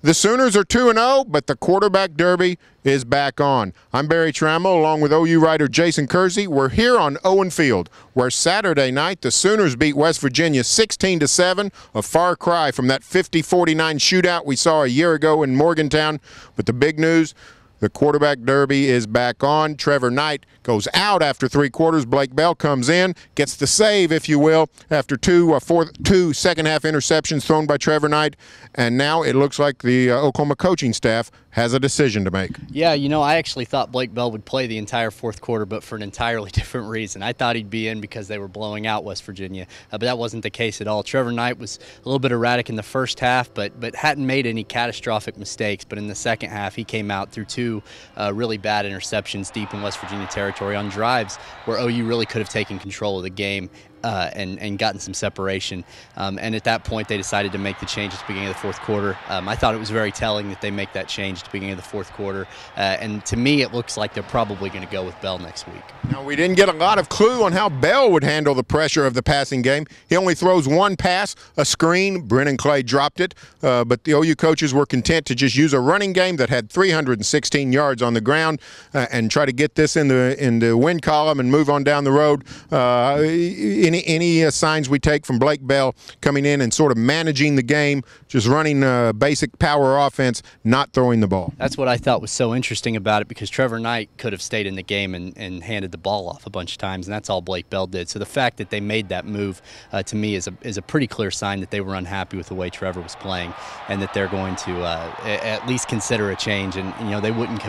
The Sooners are 2-0, but the quarterback derby is back on. I'm Barry Tramel, along with OU writer Jason Kersey. We're here on Owen Field, where Saturday night the Sooners beat West Virginia 16-7, a far cry from that 50-49 shootout we saw a year ago in Morgantown. But the big news, the quarterback derby is back on. Trevor Knight goes out after 3 quarters. Blake Bell comes in, gets the save, if you will, after two second-half interceptions thrown by Trevor Knight. And now it looks like the Oklahoma coaching staff has a decision to make. Yeah, you know, I actually thought Blake Bell would play the entire fourth quarter, but for an entirely different reason. I thought he'd be in because they were blowing out West Virginia, but that wasn't the case at all. Trevor Knight was a little bit erratic in the first half, but hadn't made any catastrophic mistakes. But in the second half, he came out through 2 really bad interceptions deep in West Virginia territory on drives where OU really could have taken control of the game. And gotten some separation. And at that point, they decided to make the change at the beginning of the fourth quarter. I thought it was very telling that they make that change at the beginning of the fourth quarter. And to me, it looks like they're probably going to go with Bell next week. Now, we didn't get a lot of clue on how Bell would handle the pressure of the passing game. He only throws 1 pass, a screen. Brennan Clay dropped it. But the OU coaches were content to just use a running game that had 316 yards on the ground and try to get this in the win column and move on down the road. Any signs we take from Blake Bell coming in and sort of managing the game, just running basic power offense, not throwing the ball. That's what I thought was so interesting about it, because Trevor Knight could have stayed in the game and handed the ball off a bunch of times, and that's all Blake Bell did. So the fact that they made that move to me is a pretty clear sign that they were unhappy with the way Trevor was playing, and that they're going to at least consider a change. And you know, they wouldn't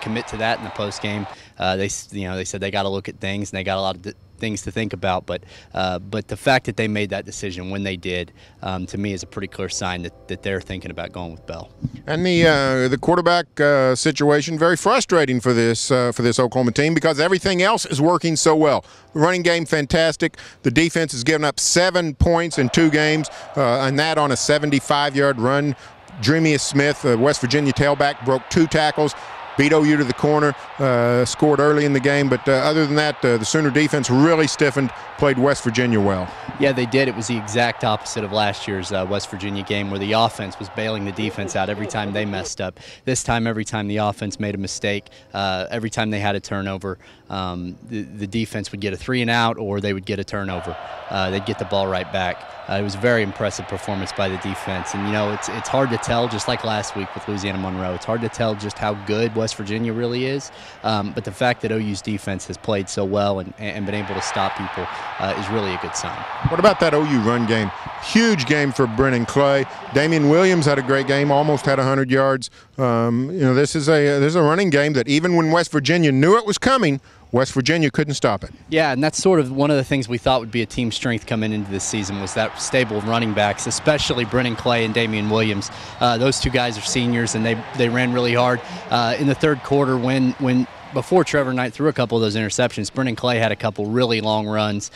commit to that in the post game. They said they got to look at things, and they got a lot of things to think about, but the fact that they made that decision when they did, to me, is a pretty clear sign that they're thinking about going with Bell. And the quarterback situation, very frustrating for this Oklahoma team, because everything else is working so well. The running game, fantastic. The defense has given up 7 points in 2 games, and that on a 75-yard run. Dreamius Smith, West Virginia tailback, broke 2 tackles. Beat OU to the corner, scored early in the game, but other than that, the Sooner defense really stiffened, played West Virginia well. Yeah, they did. It was the exact opposite of last year's West Virginia game, where the offense was bailing the defense out every time they messed up. This time, every time the offense made a mistake, every time they had a turnover, the defense would get a 3-and-out, or they would get a turnover. They'd get the ball right back. It was a very impressive performance by the defense, and you know, it's hard to tell, just like last week with Louisiana Monroe. It's hard to tell just how good West Virginia really is, but the fact that OU's defense has played so well and been able to stop people is really a good sign. What about that OU run game? Huge game for Brennan Clay. Damian Williams had a great game, almost had 100 yards. You know, there's a running game that even when West Virginia knew it was coming, West Virginia couldn't stop it. Yeah, and that's sort of one of the things we thought would be a team strength coming into this season, was that stable of running backs, especially Brennan Clay and Damian Williams. Those 2 guys are seniors, and they ran really hard. In the third quarter, when before Trevor Knight threw a couple of those interceptions, Brennan Clay had a couple really long runs.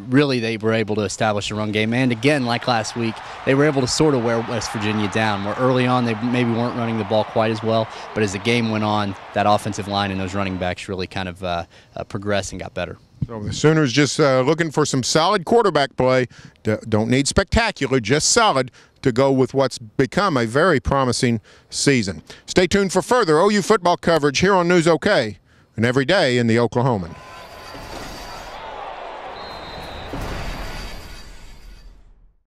Really, they were able to establish a run game. And again, like last week, they were able to sort of wear West Virginia down, where early on they maybe weren't running the ball quite as well. But as the game went on, that offensive line and those running backs really kind of progressed and got better. So the Sooners just looking for some solid quarterback play. Don't need spectacular, just solid, to go with what's become a very promising season. Stay tuned for further OU football coverage here on News OK and every day in the Oklahoman.